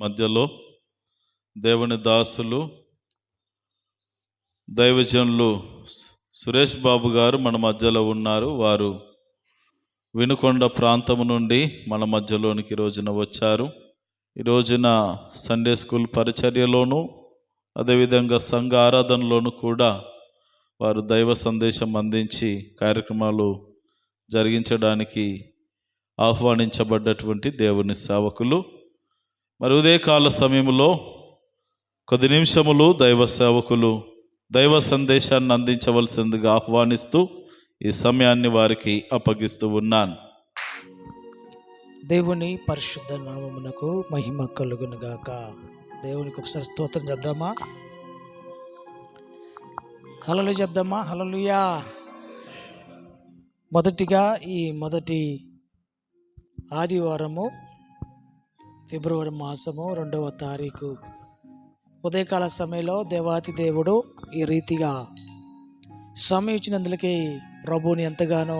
మధ్యలో దేవుని దాసులు దైవజనులు సురేష్ బాబు గారు మన మధ్యలో ఉన్నారు. వారు వినుకొండ ప్రాంతము నుండి మన మధ్యలోనికి రోజున వచ్చారు. ఈ రోజున సండే స్కూల్ పరిచర్యలోను అదేవిధంగా సంఘ ఆరాధనలోను కూడా వారు దైవ సందేశం అందించి కార్యక్రమాలు జరిగించడానికి ఆహ్వానించబడ్డటువంటి దేవుని సేవకులు. మరి ఉదయకాల సమయంలో కొద్ది నిమిషములు దైవ సేవకులు దైవ సందేశాన్ని అందించవలసిందిగా ఆహ్వానిస్తూ ఈ సమయాన్ని వారికి అప్పగిస్తూ ఉన్నాను. దేవుని పరిశుద్ధ నామమునకు మహిమ కలుగును గాక. దేవునికి ఒకసారి స్తోత్రం చెప్దామా? హల్లెలూయా చెప్దామా? హల్లెలూయా. మొదటిగా ఈ మొదటి ఆదివారము ఫిబ్రవరి మాసము 2వ తారీఖు ఉదయకాల సమయంలో దేవాతి దేవుడు ఈ రీతిగా సమయం ఇచ్చినందులకి ప్రభువుని ఎంతగానో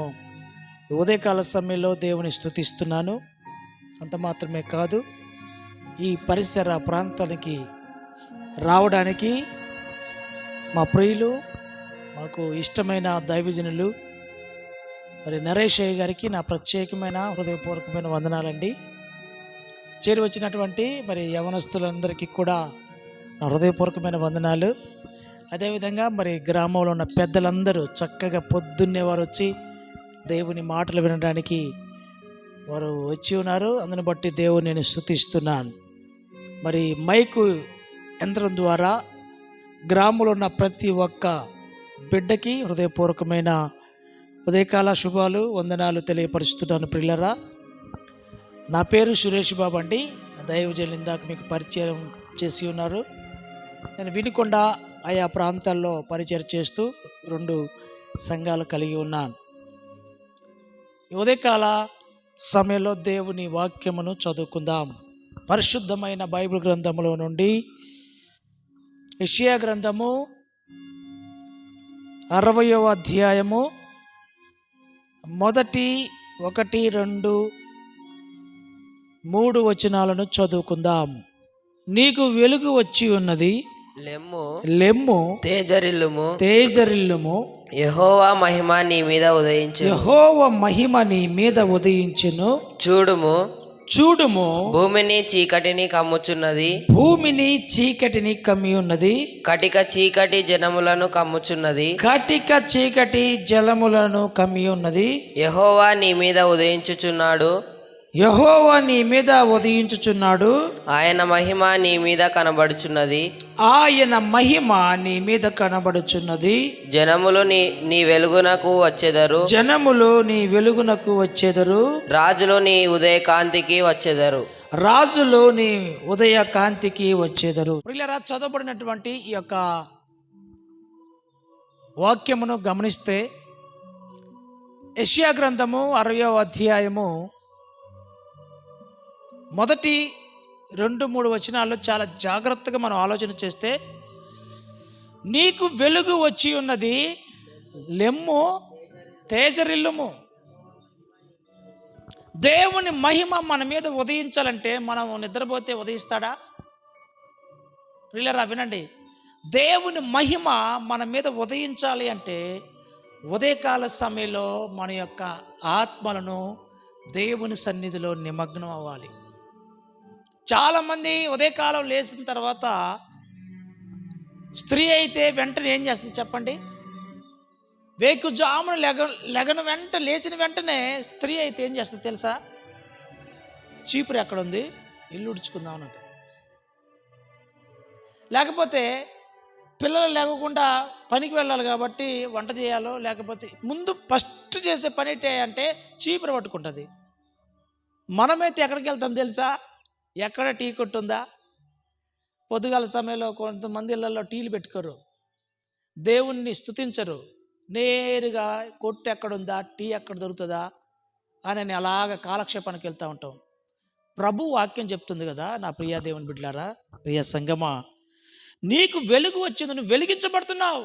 ఉదయకాల సమయంలో దేవుని స్తుతిస్తున్నాను. అంత మాత్రమే కాదు, ఈ పరిసర ప్రాంతానికి రావడానికి మా ప్రియులు, మాకు ఇష్టమైన దైవజనులు మరి నరేష్ అయ్య గారికి నా ప్రత్యేకమైన హృదయపూర్వకమైన వందనాలండి. చేరి వచ్చినటువంటి మరి యవనస్తులందరికీ కూడా నా హృదయపూర్వకమైన వందనాలు. అదేవిధంగా మరి గ్రామంలో ఉన్న పెద్దలందరూ చక్కగా పొద్దున్నే వారు వచ్చి దేవుని మాటలు వినడానికి వారు వచ్చి ఉన్నారు. అందుని బట్టి దేవుని నేను స్తుతిస్తున్నాను. మరి మైకు యంత్రం ద్వారా గ్రామంలో ఉన్న ప్రతి ఒక్క బిడ్డకి హృదయపూర్వకమైన ఉదయకాల శుభాలు వందనాలు తెలియపరుస్తున్నాను. ప్రియులరా, నా పేరు సురేష్ బాబు అండి. దైవజనులు ఇందాక మీకు పరిచయం చేసి ఉన్నారు. నేను వినుకొండ ఆయా ప్రాంతాల్లో పరిచయం చేస్తూ 2 సంఘాలు కలిగి ఉన్నాను. ఉదయకాల సమయంలో దేవుని వాక్యమును చదువుకుందాం. పరిశుద్ధమైన బైబిల్ గ్రంథములో నుండి యెషయా గ్రంథము 60వ అధ్యాయము 1, 2, 3 వచనాలను చదువుకుందాం. నీకు వెలుగు వచ్చి ఉన్నది, లెమ్ము తేజరిల్లుము, యెహోవా మహిమ నీ మీద ఉదయించెను. యెహోవా మహిమ నీ మీద ఉదయించెను. చూడుము భూమిని చీకటిని కమ్ముచున్నది, భూమిని చీకటిని కమ్మి ఉన్నది. కటిక చీకటి జనములను కమ్ముచున్నది, కటిక చీకటి జలములను కమ్మి ఉన్నది. యెహోవా నీ మీద ఉదయించుచున్నాడు, యెహోవా నీ మీద ఉదయించుచున్నాడు. ఆయన మహిమ నీ మీద కనబడుచున్నది, ఆయన మహిమ నీ మీద కనబడుచున్నది. జనములు నీ వెలుగునకు వచ్చెదరు, జనములు నీ వెలుగునకు వచ్చెదరు. రాజులు నీ ఉదయ కాంతికి వచ్చెదరు, రాజులు నీ ఉదయ కాంతికి వచ్చేదరు. ప్రియులారా, చదవబడినటువంటి ఈ యొక్క వాక్యమును గమనిస్తే యెషయా గ్రంథము 60వ అధ్యాయము 1, 2, 3 వచనాల్లో చాలా జాగ్రత్తగా మనం ఆలోచన చేస్తే, నీకు వెలుగు వచ్చి ఉన్నది, లెమ్ము తేజరిల్లుము. దేవుని మహిమ మన మీద ఉదయించాలంటే మనం నిద్రపోతే ఉదయిస్తాడా? ప్రియులారా వినండి, దేవుని మహిమ మన మీద ఉదయించాలి అంటే ఉదయకాల సమయంలో మన యొక్క ఆత్మలను దేవుని సన్నిధిలో నిమగ్నం అవ్వాలి. చాలామంది ఉదయకాలం లేచిన తర్వాత, స్త్రీ అయితే వెంటనే ఏం చేస్తుంది చెప్పండి? వేకుజామున లేచిన వెంటనే స్త్రీ అయితే ఏం చేస్తుంది తెలుసా? చీపురు ఎక్కడుంది, ఇల్లు ఉడుచుకుందాం అన్నట్టు. లేకపోతే పిల్లలు లేకుండా పనికి వెళ్ళాలి కాబట్టి వంట చేయాలో, లేకపోతే ముందు ఫస్ట్ చేసే పని ఏంటి అంటే చీపురు పట్టుకుంటుంది. మనమైతే ఎక్కడికి వెళ్తాం తెలుసా? ఎక్కడ టీ కొట్టు ఉందా? పొద్దుగాల సమయంలో కొంతమంది ఇళ్ళల్లో టీలు పెట్టుకోరు, దేవుణ్ణి స్తుతించరు. నేరుగా కొట్టు ఎక్కడుందా, టీ ఎక్కడ దొరుకుతుందా అని అలాగ కాలక్షేపానికి వెళ్తూ ఉంటాం. ప్రభు వాక్యం చెప్తుంది కదా, నా ప్రియ దేవుని బిడ్డలారా, ప్రియ సంగమా, నీకు వెలుగు వచ్చింది, నువ్వు వెలిగించబడుతున్నావు,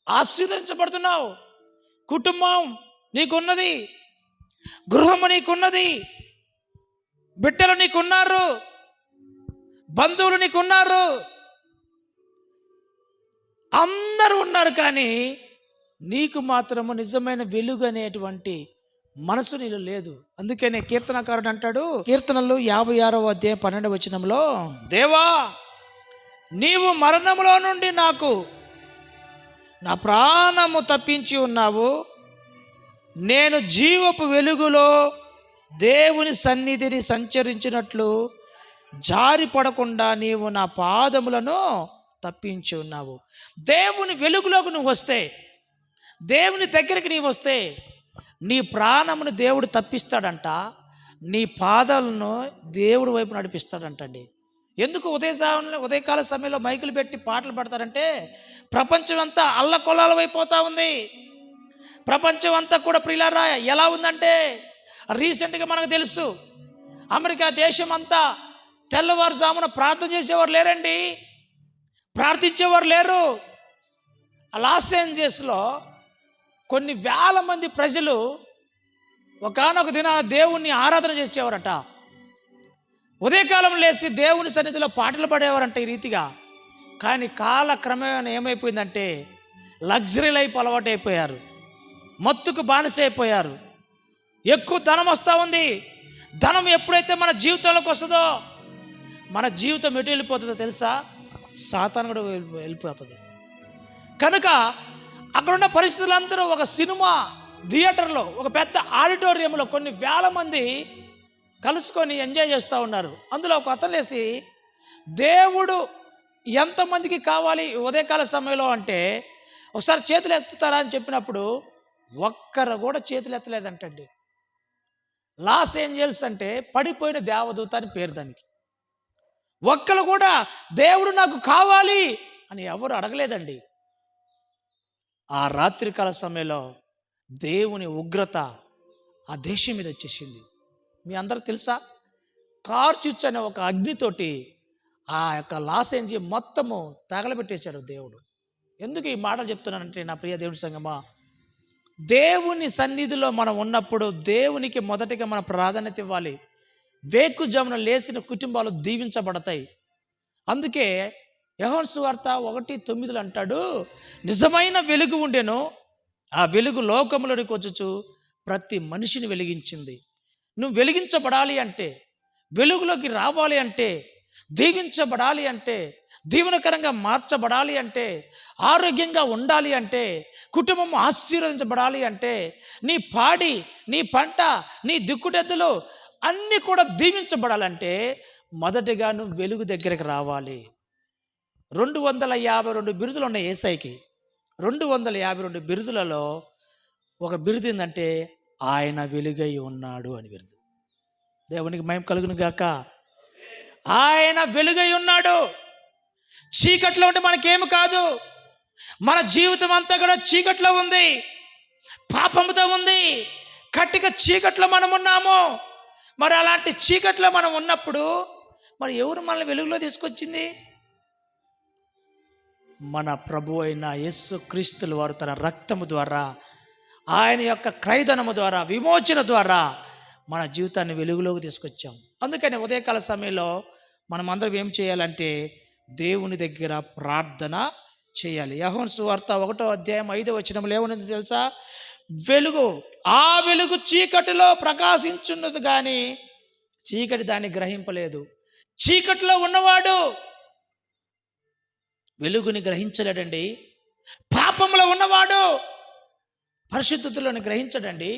ఆశీర్వదించబడుతున్నావు. కుటుంబం నీకున్నది, గృహము నీకున్నది, బిడ్డలు నీకున్నారు, బంధువులు నీకు ఉన్నారు, అందరూ ఉన్నారు, కానీ నీకు మాత్రము నిజమైన వెలుగు అనేటువంటి మనసు నీలో లేదు. అందుకనే కీర్తనకారుడు అంటాడు, కీర్తనలు 56వ అధ్యాయం 12వ వచనంలో, దేవా నీవు మరణములో నుండి నాకు నా ప్రాణము తప్పించి ఉన్నావు, నేను జీవపు వెలుగులో దేవుని సన్నిధిని సంచరించినట్లు జారి పడకుండా నీవు నా పాదములను తప్పించి ఉన్నావు. దేవుని వెలుగులోకి నువ్వు వస్తే, దేవుని దగ్గరికి నీవు వస్తే నీ ప్రాణమును దేవుడు తప్పిస్తాడంట, నీ పాదాలను దేవుడి వైపు నడిపిస్తాడంటండి. ఎందుకు ఉదయకాల సమయంలో మైకులు పెట్టి పాటలు పెడతారంటే, ప్రపంచం అంతా అల్లకొల్లాలం అయిపోతూ ఉంది. ప్రపంచం అంతా కూడా ప్రియులారా ఎలా ఉందంటే, రీసెంట్గా మనకు తెలుసు, అమెరికా దేశం అంతా తెల్లవారుజామున ప్రార్థన చేసేవారు లేరండి, ప్రార్థించేవారు లేరు. లాస్ ఏంజల్స్లో కొన్ని వేల మంది ప్రజలు ఒకానొక దిన దేవుణ్ణి ఆరాధన చేసేవారట. ఉదయకాలం లేచి దేవుని సన్నిధిలో పాటలు పాడేవారంట ఈ రీతిగా. కానీ కాలక్రమేణా ఏమైపోయిందంటే లగ్జరీ లైఫ్ అలవాటు అయిపోయారు, మత్తుకు బానిస అయిపోయారు. ఎక్కువ ధనం వస్తూ ఉంది. ధనం ఎప్పుడైతే మన జీవితంలోకి వస్తుందో మన జీవితం ఎటు వెళ్ళిపోతుందో తెలుసా? సాతాను కూడా వెళ్ళిపోతుంది. కనుక అక్కడున్న పరిస్థితులందరూ ఒక సినిమా థియేటర్లో, ఒక పెద్ద ఆడిటోరియంలో కొన్ని వేల మంది కలుసుకొని ఎంజాయ్ చేస్తూ ఉన్నారు. అందులో ఒక అతను లేసి, దేవుడు ఎంతమందికి కావాలి ఉదయకాల సమయంలో అంటే ఒకసారి చేతులు ఎత్తుతారా అని చెప్పినప్పుడు ఒక్కరు కూడా చేతులు ఎత్తలేదంటండి. లాస్ ఏంజల్స్ అంటే పడిపోయిన దేవదూత అని పేరు దానికి. ఒక్కరు కూడా దేవుడు నాకు కావాలి అని ఎవరు అడగలేదండి. ఆ రాత్రికాల సమయంలో దేవుని ఉగ్రత ఆ దేశం మీద వచ్చేసింది. మీ అందరూ తెలుసా? కార్చిచ్చు అనే ఒక అగ్నితోటి ఆ యొక్క లాస్ ఏంజల్స్ మొత్తము తగలబెట్టేశాడు దేవుడు. ఎందుకు ఈ మాటలు చెప్తున్నానంటే నా ప్రియ దేవుడి సంగమా, దేవుని సన్నిధిలో మనం ఉన్నప్పుడు దేవునికి మొదటిగా మన ప్రాధాన్యత ఇవ్వాలి. వేకుజామున లేచిన కుటుంబాలు దీవించబడతాయి. అందుకే యోహాను సువార్త 1:9 అంటాడు, నిజమైన వెలుగు ఉండెను, ఆ వెలుగు లోకంలోనికి వచ్చుచు ప్రతి మనిషిని వెలిగించింది. నువ్వు వెలిగించబడాలి అంటే, వెలుగులోకి రావాలి అంటే, దీవించబడాలి అంటే, దీవెనకరంగా మార్చబడాలి అంటే, ఆరోగ్యంగా ఉండాలి అంటే, కుటుంబం ఆశీర్వదించబడాలి అంటే, నీ పాడి, నీ పంట, నీ దిక్కుటెద్దులు అన్నీ కూడా దీవించబడాలంటే మొదటిగా నువ్వు వెలుగు దగ్గరికి రావాలి. 252 బిరుదులు ఉన్నాయి యేసయ్యకి. 252 బిరుదులలో ఒక బిరుదు ఏంటంటే ఆయన వెలుగై ఉన్నాడు అని బిరుదు. దేవునికి మహిమ కలుగును గాక. ఆయన వెలుగై ఉన్నాడు. చీకట్లో ఉంటే మనకేమి కాదు. మన జీవితం అంతా కూడా చీకట్లో ఉంది, పాపంతో ఉంది, కట్టిక చీకట్లో మనం ఉన్నాము. మరి అలాంటి చీకట్లో మనం ఉన్నప్పుడు మరి ఎవరు మనల్ని వెలుగులో తీసుకొచ్చింది? మన ప్రభు అయిన యేసు క్రీస్తుల వారు తన రక్తము ద్వారా, ఆయన యొక్క క్రయధనము ద్వారా, విమోచన ద్వారా మన జీవితాన్ని వెలుగులోకి తీసుకొచ్చాం. అందుకని ఉదయకాల సమయంలో మనం అందరం ఏం చేయాలంటే దేవుని దగ్గర ప్రార్థన చేయాలి. యోహాను సువార్త 1వ అధ్యాయం 5వ వచనంలో ఏమన్నది తెలుసా? వెలుగు, ఆ వెలుగు చీకటిలో ప్రకాశించున్నది కానీ చీకటి దాన్ని గ్రహింపలేదు. చీకటిలో ఉన్నవాడు వెలుగుని గ్రహించలేడండి. పాపంలో ఉన్నవాడు పరిశుద్ధతలోని గ్రహించడండి.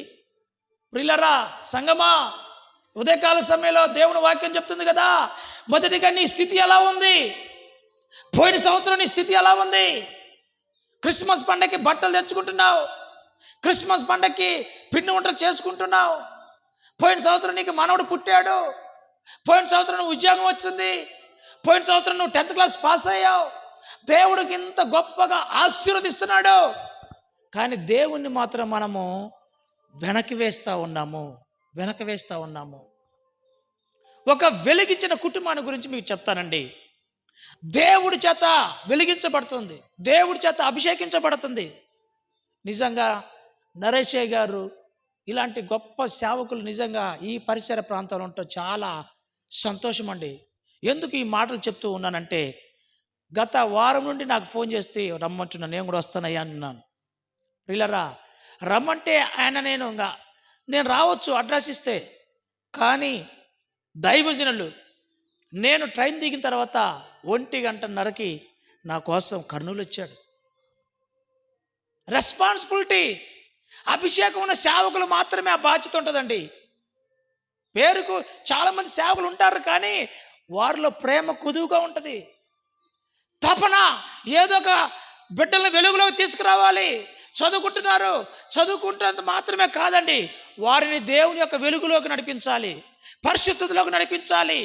ప్రియులారా, సంగమా, ఉదయకాల సమయంలో దేవుని వాక్యం చెప్తుంది కదా, మొదటిగా నీ స్థితి ఎలా ఉంది? పోయిన సంవత్సరం నీ స్థితి ఎలా ఉంది? క్రిస్మస్ పండగకి బట్టలు తెచ్చుకుంటున్నావు, క్రిస్మస్ పండగకి పిండి వంటలు చేసుకుంటున్నావు. పోయిన సంవత్సరం నీకు మనవడు పుట్టాడు, పోయిన సంవత్సరం నువ్వు ఉద్యోగం వచ్చింది, పోయిన సంవత్సరం నువ్వు 10th క్లాస్ పాస్ అయ్యావు, దేవుడికి ఇంత గొప్పగా ఆశీర్వదిస్తున్నాడు. కానీ దేవుణ్ణి మాత్రం మనము వెనక్కి వేస్తూ ఉన్నాము. ఒక వెలిగించిన కుటుంబాన్ని గురించి మీకు చెప్తానండి. దేవుడి చేత వెలిగించబడుతుంది, దేవుడి చేత అభిషేకించబడుతుంది. నిజంగా నరేషయ్య గారు ఇలాంటి గొప్ప సేవకులు నిజంగా ఈ పరిసర ప్రాంతంలో ఉంటే చాలా సంతోషం అండి. ఎందుకు ఈ మాటలు చెప్తూ ఉన్నానంటే, గత వారం నుండి నాకు ఫోన్ చేస్తే రమ్మంటున్నా, నేను కూడా వస్తానయ్యా అన్నాను. పిల్లరా, రమ్మంటే ఆయన నేను రావచ్చు అడ్రస్ ఇస్తే, కానీ దైవజనులు నేను ట్రైన్ దిగిన తర్వాత 1:30కి నా కోసం కర్నూలు వచ్చాడు. రెస్పాన్సిబిలిటీ. అభిషేకం ఉన్న సేవకులు మాత్రమే ఆ బాధ్యత ఉంటుందండి. పేరుకు చాలామంది సేవకులు ఉంటారు, కానీ వారిలో ప్రేమ కుదువుగా ఉంటుంది. తపన ఏదో ఒక బిడ్డలను వెలుగులోకి తీసుకురావాలి. చదువుకుంటున్నంత మాత్రమే కాదండి, వారిని దేవుని యొక్క వెలుగులోకి నడిపించాలి, పరిశుద్ధతలోకి నడిపించాలి.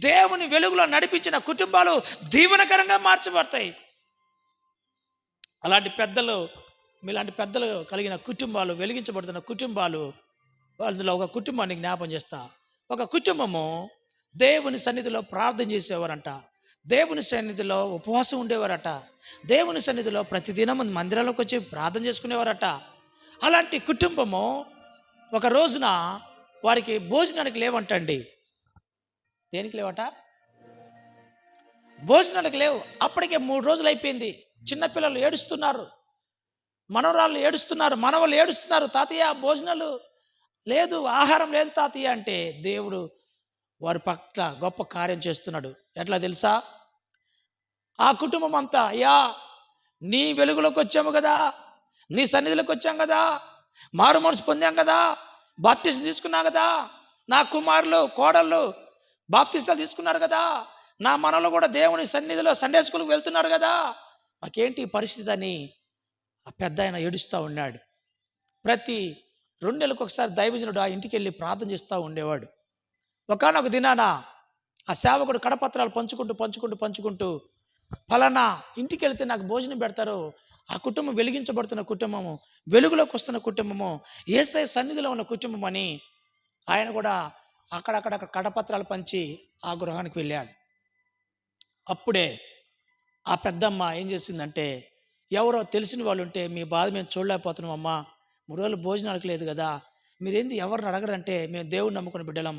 దేవుని వెలుగులో నడిపించిన కుటుంబాలు దీవెనకరంగా మార్చబడతాయి. మీలాంటి పెద్దలు కలిగిన కుటుంబాలు, వెలిగించబడుతున్న కుటుంబాలు, అందులో ఒక కుటుంబాన్ని జ్ఞాపం చేస్తా. ఒక కుటుంబము దేవుని సన్నిధిలో ప్రార్థన చేసేవారంట, దేవుని సన్నిధిలో ఉపవాసం ఉండేవారట, దేవుని సన్నిధిలో ప్రతిదినం మందిరాలకు వచ్చి ప్రార్థన చేసుకునేవారట. అలాంటి కుటుంబము ఒక రోజున వారికి భోజనానికి లేవంటండి. దేనికి లేవట? భోజనానికి లేవు. అప్పటికే 3 రోజులు అయిపోయింది. చిన్నపిల్లలు ఏడుస్తున్నారు, మనవరాళ్ళు ఏడుస్తున్నారు, మనవళ్ళు ఏడుస్తున్నారు. తాతయ్య భోజనాలు లేదు, ఆహారం లేదు తాతయ్య అంటే, దేవుడు వారి పట్ల గొప్ప కార్యం చేస్తున్నాడు. ఎట్లా తెలుసా? ఆ కుటుంబం అంతా, అయ్యా నీ వెలుగులోకి వచ్చాము కదా, నీ సన్నిధిలోకి వచ్చాం కదా, మారు మనసు పొందాం కదా, బాప్తిసం తీసుకున్నాం కదా, నా కుమారులు కోడళ్ళు బాప్తిస్తాలు తీసుకున్నారు కదా, నా మనలో కూడా దేవుని సన్నిధిలో సండే స్కూల్కి వెళ్తున్నారు కదా, మాకేంటి పరిస్థితి అని ఆ పెద్ద ఆయన ఏడుస్తూ ఉన్నాడు. ప్రతి 2 నెలలకు ఒకసారి దైవజనుడు ఆ ఇంటికి వెళ్ళి ప్రార్థన చేస్తూ ఉండేవాడు. ఒకానొక దినాన ఆ సేవకుడు కడపత్రాలు పంచుకుంటూ ఫలానా ఇంటికి వెళితే నాకు భోజనం పెడతారు, ఆ కుటుంబం వెలిగించబడుతున్న కుటుంబము, వెలుగులోకి వస్తున్న కుటుంబము, యేసయ్య సన్నిధిలో ఉన్న కుటుంబం అని ఆయన కూడా అక్కడక్కడ కడపత్రాలు పంచి ఆ గృహానికి వెళ్ళాడు. అప్పుడే ఆ పెద్దమ్మ ఏం చేసిందంటే, ఎవరో తెలిసిన వాళ్ళు ఉంటే, మీ బాధ మేము చూడలేకపోతున్నాం అమ్మా, 3 రోజులు భోజనాలకు లేదు కదా, మీరేంది ఎవరిని అడగరంటే, మేము దేవుడిని నమ్ముకున్న బిడ్డలం,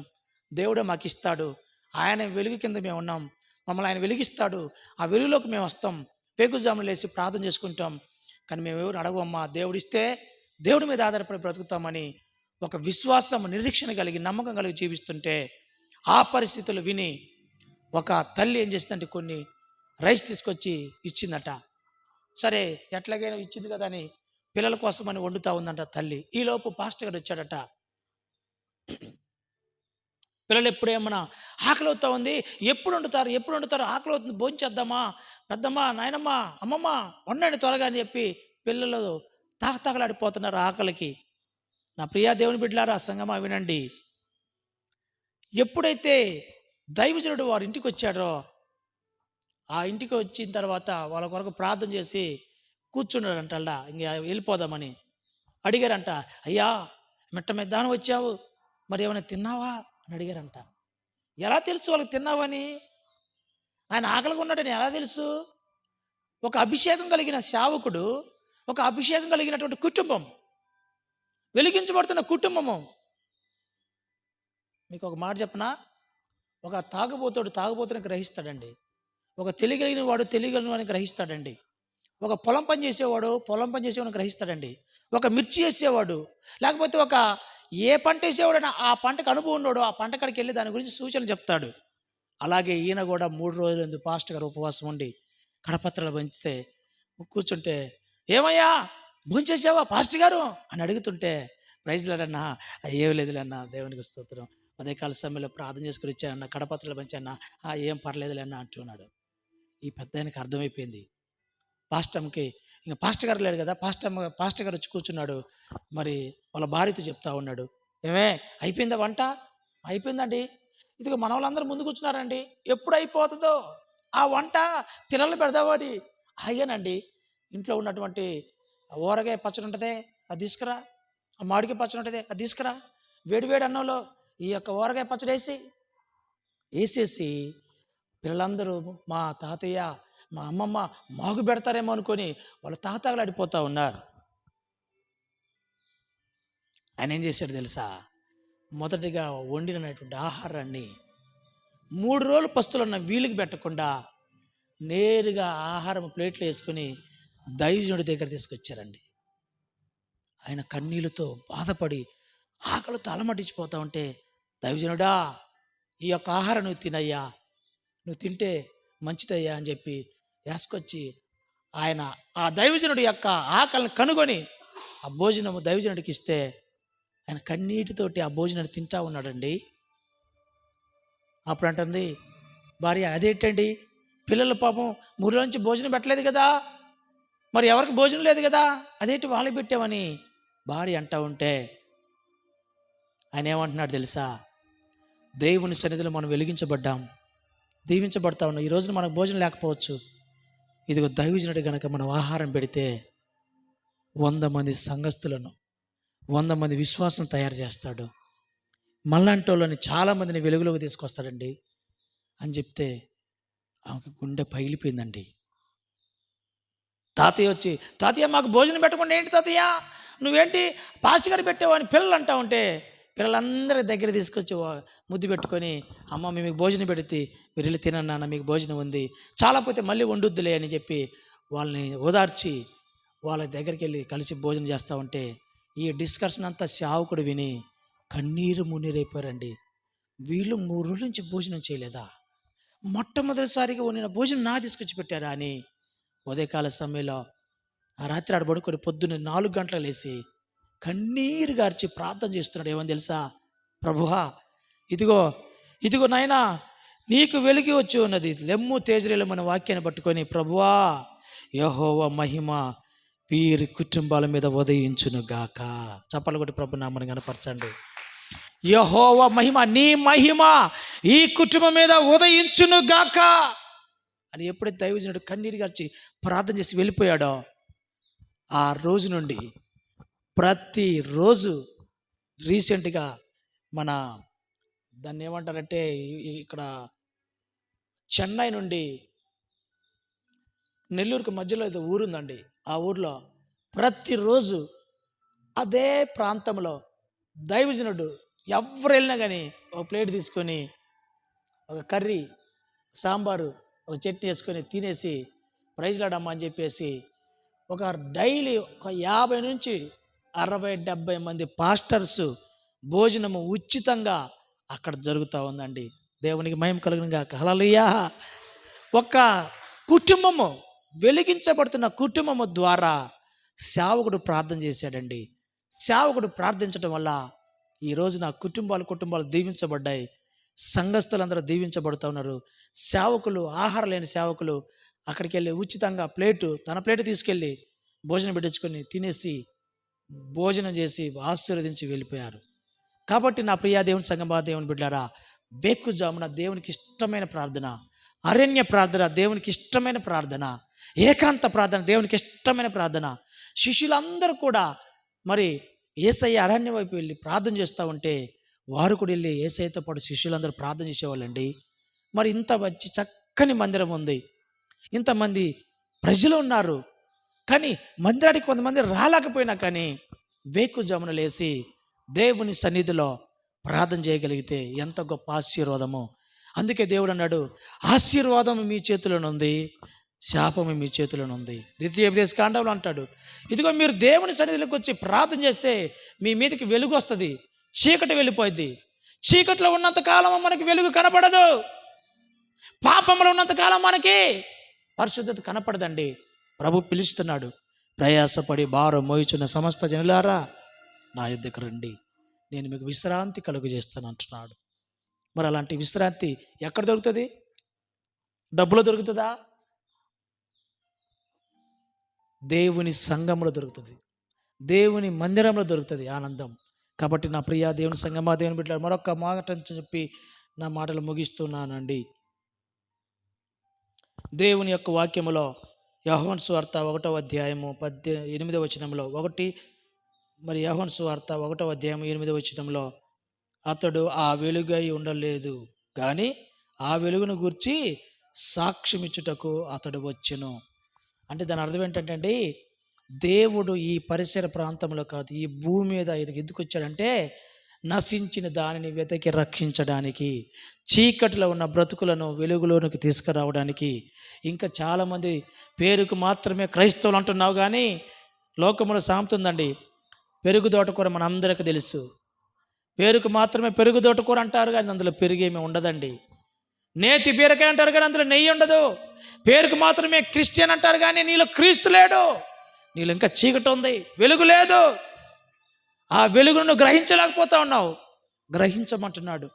దేవుడే మాకు ఇస్తాడు, ఆయన వెలుగు కింద మేము ఉన్నాం, మమ్మల్ని ఆయన వెలిగిస్తాడు, ఆ వెలుగులోకి మేము వస్తాం, వేకుజాములు లేసి ప్రార్థన చేసుకుంటాం, కానీ మేము ఎవరు అడగమ్మా, దేవుడు ఇస్తే దేవుడి మీద ఆధారపడి బ్రతుకుతామని ఒక విశ్వాసం, నిరీక్షణ కలిగి, నమ్మకం కలిగి జీవిస్తుంటే, ఆ పరిస్థితులు విని ఒక తల్లి ఏం చేసిందంటే కొన్ని రైస్ తీసుకొచ్చి ఇచ్చిందట. సరే ఎట్లాగైనా ఇచ్చింది కదా అని పిల్లల కోసం అని వండుతూ ఉందంట తల్లి. ఈలోపు పాస్టర్ గారు వచ్చాడట. పిల్లలు ఎప్పుడేమన్నా ఆకలి అవుతా ఉంది, ఎప్పుడు వండుతారు, ఆకలి అవుతుంది, భోంచేద్దామా, పెద్దమ్మ, నాయనమ్మ, అమ్మమ్మ వండండి త్వరగా అని చెప్పి పిల్లలు తాకలాడిపోతున్నారు ఆకలికి. నా ప్రియా దేవుని బిడ్డలారా, సంగమా వినండి. ఎప్పుడైతే దైవజనుడు వారి ఇంటికి వచ్చాడో, ఆ ఇంటికి వచ్చిన తర్వాత వాళ్ళ కొరకు ప్రార్థన చేసి కూర్చున్నాడంట. ఇంకా వెళ్ళిపోదామని అడిగారంట. అయ్యా మిట్ట మెద్దానం వచ్చావు, మరి ఏమైనా తిన్నావా అని అడిగారంట. ఎలా తెలుసు వాళ్ళకి తిన్నావని? ఆయన ఆకలిగా ఉన్నాడని ఎలా తెలుసు? ఒక అభిషేకం కలిగిన సేవకుడు, ఒక అభిషేకం కలిగినటువంటి కుటుంబం, వెలిగించబడుతున్న కుటుంబము. మీకు ఒక మాట చెప్పనా? ఒక తాగుబోతుని గ్రహిస్తాడండి, ఒక తెలియగలిగిన వాడు తెలియగలిగిన వాడిని గ్రహిస్తాడండి, ఒక పొలం పని చేసేవాడిని గ్రహిస్తాడండి, ఒక మిర్చి వేసేవాడు, లేకపోతే ఒక ఏ పంట వేసేవాడైనా ఆ పంటకు అనుభవం ఉన్నాడు, ఆ పంట కాడికి వెళ్ళి దాని గురించి సూచనలు చెప్తాడు. అలాగే ఈయన కూడా 3 రోజులు పాస్టర్ గారు ఉపవాసం ఉండి కడపత్రాలు పంచితే కూర్చుంటే, ఏమయ్యా భోంచేసావా పాస్టర్ గారు అని అడుగుతుంటే, ప్రైజ్ లేడన్నా, ఏం లేదులేన్నా, దేవునికి స్తోత్రం, ఉదయకాల సమయంలో ప్రార్థన చేసుకుని వచ్చానన్నా, కడపత్రాలు పంచాన్నా, ఏం పర్లేదులేన్నా అంటున్నాడు. ఈ పెద్ద ఆయనకి అర్థమైపోయింది. పాస్టర్కి ఇంకా పాస్టర్ గారు లేడు కదా, పాస్టర్ గారు వచ్చి కూర్చున్నాడు. మరి వాళ్ళ భార్యతో చెప్తా ఉన్నాడు, ఏమే అయిపోయిందా వంట? అయిపోయిందండి. ఇదిగో మన వాళ్ళందరూ ముందు కూర్చున్నారండి, ఎప్పుడు అయిపోతుందో ఆ వంట, పిల్లలు పెడదామని అయ్యానండి. ఇంట్లో ఉన్నటువంటి ఊరగాయ పచ్చడి ఉంటుంది అది తీసుకురా, ఆ మామిడికాయ పచ్చడి ఉంటుంది అది తీసుకురా, వేడివేడి అన్నంలో ఈ యొక్క ఊరగాయ పచ్చడి వేసేసి పిల్లలందరూ మా తాతయ్య మా అమ్మమ్మ మాకు పెడతారేమో అనుకొని వాళ్ళు తాతగలాడిపోతూ ఉన్నారు. ఆయన ఏం చేశాడు తెలుసా? మొదటిగా వండినటువంటి ఆహారాన్ని 3 రోజులు పస్తులున్న వీళ్ళకి పెట్టకుండా నేరుగా ఆహారం ప్లేట్లో వేసుకుని దైవజనుడి దగ్గర తీసుకొచ్చారండి. ఆయన కన్నీళ్ళతో బాధపడి ఆకలితో అలమటించిపోతా ఉంటే, దైవజనుడా ఈ యొక్క ఆహారం నువ్వు తినయ్యా, నువ్వు తింటే మంచిదయ్యా అని చెప్పి వేసుకొచ్చి ఆయన ఆ దైవజనుడి యొక్క ఆకలిని కనుగొని ఆ భోజనము దైవజనుడికి ఇస్తే ఆయన కన్నీటితోటి ఆ భోజనాన్ని తింటా ఉన్నాడండి. అప్పుడు అంటుంది భార్య, అదేంటండి పిల్లలు పాపం 3 రోజుల నుంచి భోజనం పెట్టలేదు కదా, మరి ఎవరికి భోజనం లేదు కదా, అదేంటి వాళ్ళకి పెట్టామని భార్య అంటా ఉంటే ఆయన ఏమంటున్నాడు తెలుసా? దేవుని సన్నిధిలో మనం వెలిగించబడ్డాం, దీవించబడతా ఉన్నాం. ఈ రోజున మనకు భోజనం లేకపోవచ్చు, ఇదిగో దైవజనుడు గనక మనం ఆహారం పెడితే 100 మంది సంఘస్థులను 100 మంది విశ్వాసం తయారు చేస్తాడు, మళ్ళంటి వాళ్ళని చాలామందిని వెలుగులోకి తీసుకొస్తాడండి అని చెప్తే ఆమెకు గుండె పగిలిపోయిందండి. తాతయ్య వచ్చి, తాతయ్య మాకు భోజనం పెట్టకుండా ఏంటి తాతయ్య, నువ్వేంటి పాస్టర్ గారు పెట్టావు అని పిల్లలు అంటా ఉంటే పిల్లలందరి దగ్గర తీసుకొచ్చి ముద్దు పెట్టుకొని, అమ్మ మీకు భోజనం పెడితే మీరు వెళ్ళి తినన్నా, నాన్న మీకు భోజనం ఉంది, చాలాపోతే మళ్ళీ వండుద్దులే అని చెప్పి వాళ్ళని ఓదార్చి వాళ్ళ దగ్గరికి వెళ్ళి కలిసి భోజనం చేస్తూ ఉంటే ఈ డిస్కషన్ అంతా సేవకుడు విని కన్నీరు మున్నీరైపోయారండి. వీళ్ళు 3 రోజుల నుంచి భోజనం చేయలేదా, మొట్టమొదటిసారిగా వండిన భోజనం నా తీసుకొచ్చి పెట్టారా అని ఉదయకాల సమయంలో ఆ రాత్రి ఆడ పడుకొని పొద్దున్న 4 గంటలకు లేచి కన్నీరు గార్చి ప్రార్థన చేస్తున్నాడు. ఏమని తెలుసా? ప్రభువా ఇదిగో ఇదిగో నాయనా నీకు వెలిగి వచ్చి ఉన్నది, లెమ్ము తేజరేలు మన వాక్యాన్ని పట్టుకొని, ప్రభువా యెహోవా మహిమ వీరి కుటుంబాల మీద ఉదయించును గాక. చప్పలు కొట్టి ప్రభు నామని కనపరచండి. యెహోవా మహిమ, నీ మహిమ ఈ కుటుంబం మీద ఉదయించును గాక అని ఎప్పుడైతే దైవజనుడు కన్నీరు గార్చి ప్రార్థన చేసి వెళ్ళిపోయాడో ఆ రోజు నుండి ప్రతిరోజు రీసెంట్గా మన దాన్ని ఏమంటారంటే ఇక్కడ చెన్నై నుండి నెల్లూరుకు మధ్యలో ఏదో ఊరుందండి, ఆ ఊర్లో ప్రతిరోజు అదే ప్రాంతంలో దైవజనుడు ఎవరు వెళ్ళినా కానీ ఒక ప్లేట్ తీసుకొని ఒక కర్రీ, సాంబారు, ఒక చట్నీ వేసుకొని తినేసి ప్రైజ్ లాడమ్మా అని చెప్పేసి ఒక డైలీ ఒక 50 నుంచి 60-70 మంది పాస్టర్స్ భోజనము ఉచితంగా అక్కడ జరుగుతూ ఉందండి. దేవునికి మహిమ కలుగును గాక. హల్లెలూయా. ఒక కుటుంబము, వెలిగించబడుతున్న కుటుంబము ద్వారా సేవకుడు ప్రార్థన చేశాడండి. సేవకుడు ప్రార్థించడం వల్ల ఈరోజు నా కుటుంబాలు దీవించబడ్డాయి, సంఘస్థులందరూ దీవించబడుతూ ఉన్నారు. సేవకులు, ఆహారం లేని సేవకులు అక్కడికి వెళ్ళి ఉచితంగా తన ప్లేటు తీసుకెళ్ళి భోజనం పెట్టించుకొని తినేసి భోజనం చేసి ఆశీర్వదించి వెళ్ళిపోయారు. కాబట్టి నా ప్రియా దేవుని సంగమా దేవుని బిడ్డారా, వేకుజామున దేవునికి ఇష్టమైన ప్రార్థన, అరణ్య ప్రార్థన దేవునికి ఇష్టమైన ప్రార్థన, ఏకాంత ప్రార్థన దేవునికి ఇష్టమైన ప్రార్థన. శిష్యులందరూ కూడా మరి యేసయ్య అరణ్యం వైపు వెళ్ళి ప్రార్థన చేస్తూ ఉంటే వారు కూడా వెళ్ళి యేసయ్యతో పాటు శిష్యులందరూ ప్రార్థన చేసేవాళ్ళండి. మరి ఇంత మంచి చక్కని మందిరం ఉంది, ఇంతమంది ప్రజలు ఉన్నారు, కానీ మందిరానికి కొంతమంది రాలేకపోయినా కానీ వేకుజామున లేసి దేవుని సన్నిధిలో ప్రార్థన చేయగలిగితే ఎంత గొప్ప ఆశీర్వాదము. అందుకే దేవుడు అన్నాడు, ఆశీర్వాదం మీ చేతిలోనే ఉంది, శాపము మీ చేతిలోనే ఉంది. ద్వితీయోపదేశ కాండంలో అంటాడు, ఇదిగో మీరు దేవుని సన్నిధిలోకి వచ్చి ప్రార్థన చేస్తే మీ మీదకి వెలుగు వస్తుంది, చీకటి వెళ్ళిపోద్ది. చీకట్లో ఉన్నంతకాలం మనకి వెలుగు కనపడదు, పాపంలో ఉన్నంతకాలం మనకి పరిశుద్ధత కనపడదండి. ప్రభు పిలుస్తున్నాడు, ప్రయాసపడి భారం మోయిచున్న సమస్త జనులారా నా యొద్దకు రండి, నేను మీకు విశ్రాంతి కలుగు చేస్తాను అంటున్నాడు. మరి అలాంటి విశ్రాంతి ఎక్కడ దొరుకుతుంది? డబ్బులో దొరుకుతుందా? దేవుని సంఘంలో దొరుకుతుంది, దేవుని మందిరంలో దొరుకుతుంది ఆనందం. కాబట్టి నా ప్రియా దేవుని సంఘమా దేవుని బిడ్డలారా, మరొక మాట చెప్పి నా మాటలు ముగిస్తున్నానండి. దేవుని యొక్క వాక్యములో యోహాను సువార్త 1వ అధ్యాయము 8వ వచనంలో మరి యోహాను సువార్త 1వ అధ్యాయం 8వ వచనంలో, అతడు ఆ వెలుగై ఉండలేదు కానీ ఆ వెలుగును గూర్చి సాక్ష్యమిచ్చుటకు అతడు వచ్చెను. అంటే దాని అర్థం ఏంటంటే, దేవుడు ఈ పరిసర ప్రాంతంలో కాదు, ఈ భూమి మీద ఎందుకు వచ్చాడంటే నశించిన దానిని వెతికి రక్షించడానికి, చీకటిలో ఉన్న బ్రతుకులను వెలుగులోనికి తీసుకురావడానికి. ఇంకా చాలామంది పేరుకు మాత్రమే క్రైస్తవులు అంటున్నావు, కానీ లోకములో సాగుతుందండి. పెరుగు తోటకూర మన అందరికీ తెలుసు. పేరుకు మాత్రమే పెరుగు తోటకూర అంటారు, కానీ అందులో పెరుగేమీ ఉండదండి. నేతి బీరకాయ అంటారు, కానీ అందులో నెయ్యి ఉండదు. పేరుకు మాత్రమే క్రిస్టియన్ అంటారు, కానీ నీలో క్రీస్తు లేడు. నీలో ఇంకా చీకటి ఉంది, వెలుగు లేదు. ఆ వెలుగును గ్రహించలేకపోతా ఉన్నావు. గ్రహించమంటున్నాడు.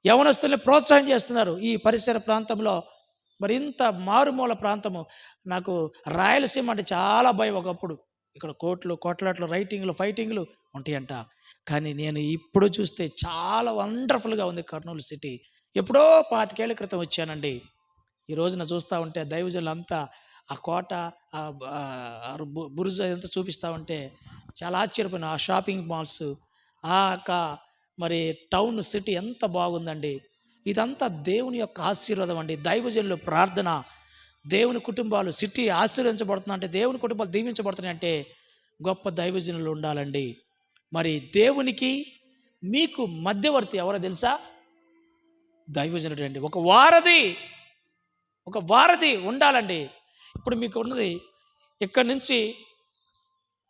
యవనస్తుల్ని ప్రోత్సాహం చేస్తున్నారు. ఈ పరిసర ప్రాంతంలో మరి ఇంత మారుమూల ప్రాంతము. నాకు రాయలసీమ అంటే చాలా భయం ఒకప్పుడు. ఇక్కడ కోట్లు కొట్లాట్లు, రైటింగ్లు, ఫైటింగ్లు ఉంటాయంట. కానీ నేను ఇప్పుడు చూస్తే చాలా వండర్ఫుల్గా ఉంది కర్నూలు సిటీ. ఎప్పుడో 25 ఏళ్ల క్రితం వచ్చానండి. ఈ రోజున చూస్తూ ఉంటే దైవజనులు అంతా ఆ కోట, బురుజ అంతా చూపిస్తూ ఉంటే చాలా ఆశ్చర్యపోయిన. ఆ షాపింగ్ మాల్స్, ఆ మరి టౌన్ సిటీ ఎంత బాగుందండి. ఇదంతా దేవుని యొక్క ఆశీర్వాదం అండి. దైవజనులు ప్రార్థన, దేవుని కుటుంబాలు, సిటీ ఆశీర్వదించబడుతున్నా అంటే, దేవుని కుటుంబాలు దీవించబడుతున్నాయి అంటే గొప్ప దైవజనులు ఉండాలండి. మరి దేవునికి మీకు మధ్యవర్తి ఎవరో తెలుసా? దైవజనుడు అండి. ఒక వారధి ఉండాలండి. ఇప్పుడు మీకు ఉన్నది, ఇక్కడి నుంచి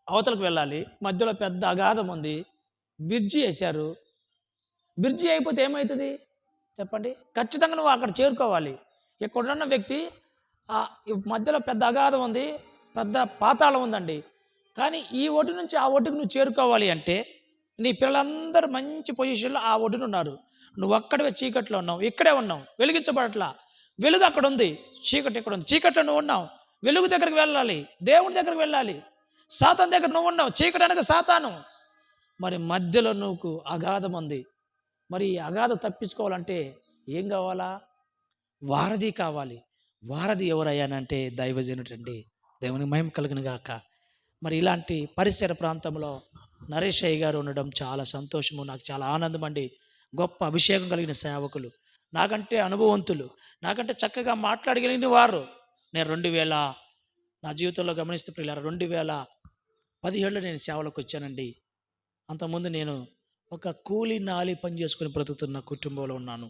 అవతలకు వెళ్ళాలి. మధ్యలో పెద్ద అగాధం ఉంది, బ్రిడ్జి వేశారు. బ్రిడ్జి అయిపోతే ఏమవుతుంది చెప్పండి? ఖచ్చితంగా నువ్వు అక్కడ చేరుకోవాలి. ఇక్కడున్న వ్యక్తి మధ్యలో పెద్ద అగాధం ఉంది, పెద్ద పాతాళం ఉందండి. కానీ ఈ ఒడ్డు నుంచి ఆ ఒడ్డుకు నువ్వు చేరుకోవాలి అంటే, నీ పిల్లలందరూ మంచి పొజిషన్లో ఆ ఒడ్డున ఉన్నారు. నువ్వు అక్కడే చీకట్లో ఉన్నావు, ఇక్కడే ఉన్నావు, వెలిగించబడట్లా. వెలుగు అక్కడ ఉంది, చీకటి ఇక్కడ ఉంది. చీకట్లో నువ్వు ఉన్నావు, వెలుగు దగ్గరికి వెళ్ళాలి, దేవుడి దగ్గరికి వెళ్ళాలి. సాతాను దగ్గర నువ్వు ఉన్నావు, చీకటి అనగా సాతాను. మరి మధ్యలో నువ్వు అగాధం ఉంది. మరి ఈ అగాధం తప్పించుకోవాలంటే ఏం కావాలా? వారధి కావాలి. వారధి ఎవరయ్యానంటే దైవజనుడు అండి. దేవుని మహిమ కలుగును గాక. మరి ఇలాంటి పరిసర ప్రాంతంలో నరేష్ అయ్య గారు ఉండడం చాలా సంతోషము, నాకు చాలా ఆనందం అండి. గొప్ప అభిషేకం కలిగిన సేవకులు, నాకంటే అనుభవంతులు, నాకంటే చక్కగా మాట్లాడగలిగిన వారు. నేను 2000 నా జీవితంలో గమనిస్తే పిల్లలు 2017లో నేను సేవలకు వచ్చానండి. అంతకుముందు నేను ఒక కూలి నాలి పని చేసుకుని బ్రతుకుతున్న కుటుంబంలో ఉన్నాను.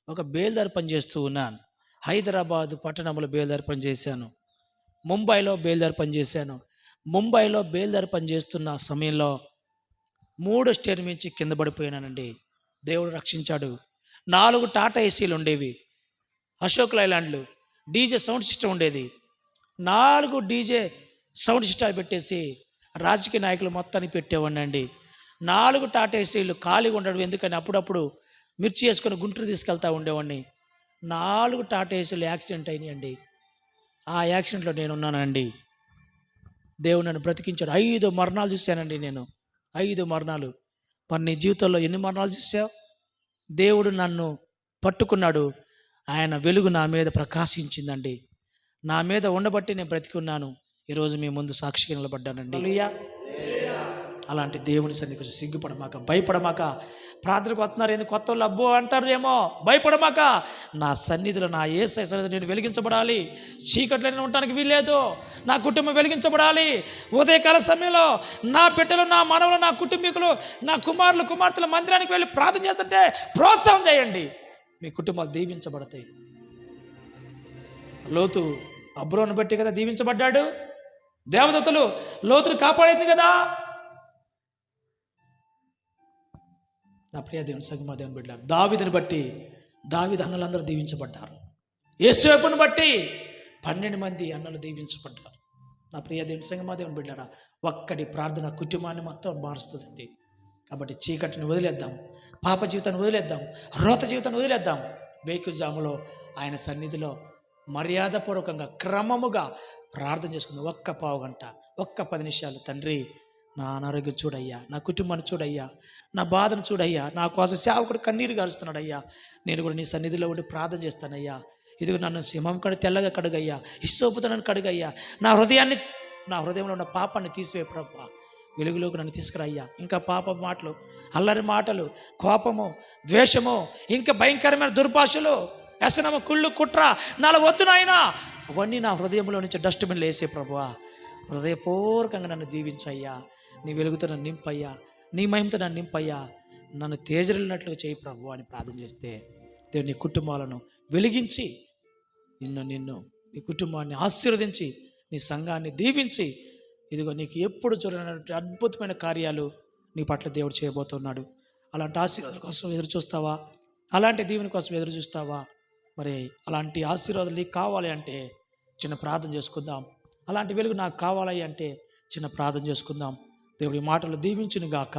ఒక బేల్దారి పని చేస్తూ ఉన్నాను. హైదరాబాద్ పట్టణంలో బేల్దారి పని చేశాను. ముంబైలో బేల్దారి పని చేశాను. ముంబైలో బేల్దారి పని చేస్తున్న సమయంలో 3వ స్టేర్ నుంచి కింద పడిపోయానండి. దేవుడు రక్షించాడు. 4 టాటా ఏసీలు ఉండేవి, అశోక్ లైలాండ్లు, డీజే సౌండ్ సిస్టమ్ ఉండేది. 4 డీజే సౌండ్ సిస్టమ్ పెట్టేసి రాజకీయ నాయకులు మొత్తాన్ని పెట్టేవాడిని అండి. 4 టాటా ఏసీలు ఖాళీగా ఉండడం ఎందుకని అప్పుడప్పుడు మిర్చి వేసుకొని గుంటూరు తీసుకెళ్తా ఉండేవాడిని. 4 టాటా ఏసీలు యాక్సిడెంట్ అయినాయండి. ఆ యాక్సిడెంట్లో నేను ఉన్నానండి. దేవుడు నన్ను బ్రతికించాడు. 5 మరణాలు చూశానండి నేను, 5 మరణాలు. మరి నీ జీవితంలో ఎన్ని మరణాలు చూసావు? దేవుడు నన్ను పట్టుకున్నాడు. ఆయన వెలుగు నా మీద ప్రకాశించిందండి. నా మీద ఉండబట్టి నేను బ్రతికి ఉన్నాను. ఈరోజు మీ ముందు సాక్షిగా నిలబడ్డానండి. అలాంటి దేవుని సన్నిధికి కొంచెం సిగ్గుపడమాక, భయపడమాక. ప్రార్థనకు వస్తున్నారు, ఎందుకు కొత్త వాళ్ళు అబ్బో అంటారేమో, భయపడమాక. నా సన్నిధిలో, నా యేసయ్య సన్నిధిలో నేను వెలిగించబడాలి. చీకట్లో నేను ఉండటానికి వీల్లేదు. నా కుటుంబం వెలిగించబడాలి. ఉదయకాల సమయంలో నా బిడ్డలు, నా మనవలు, నా కుటుంబీకులు, నా కుమారులు కుమార్తెల మందిరానికి వెళ్ళి ప్రార్థన చేస్తుంటే ప్రోత్సాహం చేయండి. మీ కుటుంబాలు దీవించబడతాయి. లోతు అబ్రోను బట్టి కదా దీవించబడ్డాడు. దేవదూతలు లోతును కాపాడేది కదా. నా ప్రియ దేవుని సంగమా దేవుని బిడ్డలారా, దావీదుని బట్టి దావీదు అన్నలందరూ దీవించబడ్డారు. యేసేపును బట్టి 12 మంది అన్నలు దీవించబడ్డారు. నా ప్రియ దేవుని సంగమా దేవుని బిడ్డలారా, ఒక్కడి ప్రార్థన కుటుంబాన్ని మొత్తం మారుస్తుందండి. కాబట్టి చీకటిని వదిలేద్దాం, పాప జీవితాన్ని వదిలేద్దాం, రోత జీవితాన్ని వదిలేద్దాం. వేకుజాములో ఆయన సన్నిధిలో మర్యాదపూర్వకంగా క్రమముగా ప్రార్థన చేసుకుందాం. ఒక్క పావు గంట, ఒక్క 10 నిమిషాలు. తండ్రి, నా అనారోగ్యం చూడయ్యా, నా కుటుంబాన్ని చూడయ్యా, నా బాధను చూడయ్యా, నా కోసం సేవకుడు కన్నీరు గారుస్తున్నాడు అయ్యా. నేను కూడా నీ సన్నిధిలో ఉండి ప్రార్థన చేస్తానయ్యా. ఇదిగో నన్ను సింహం కడు తెల్లగా కడుగయ్యా, హిస్సోపుతో నన్ను కడుగయ్యా. నా హృదయంలో ఉన్న పాపాన్ని తీసివే ప్రభా, వెలుగులోకి నన్ను తీసుకురయ్యా. ఇంకా పాప మాటలు, అల్లరి మాటలు, కోపము, ద్వేషము, ఇంకా భయంకరమైన దుర్భాషలు, వ్యసనము, కుళ్ళు, కుట్ర నాలో వద్దు నాయనా. అవన్నీ నా హృదయంలో నుంచి డస్ట్బిన్లు వేసే ప్రభువా. హృదయపూర్వకంగా నన్ను దీవించయ్యా. నీ వెలుగుతో నన్ను నింపయ్యా, నీ మహిమతో నన్ను నింపయ్యా. నన్ను తేజరిల్లినట్లుగా చేయి ప్రభు అని ప్రార్థన చేస్తే దేవుని నీ కుటుంబాలను వెలిగించి నిన్ను నీ కుటుంబాన్ని ఆశీర్వదించి నీ సంఘాన్ని దీవించి ఇదిగో నీకు ఎప్పుడు చూడనటువంటి అద్భుతమైన కార్యాలు నీ పట్ల దేవుడు చేయబోతున్నాడు. అలాంటి ఆశీర్వాదాల కోసం ఎదురు చూస్తావా? అలాంటి దీవెన కోసం ఎదురు చూస్తావా? మరి అలాంటి ఆశీర్వాదాలు నీకు కావాలి అంటే చిన్న ప్రార్థన చేసుకుందాం. అలాంటి వెలుగు నాకు కావాలి అంటే చిన్న ప్రార్థన చేసుకుందాం. దేవుడి మాటలు దీవించును గాక.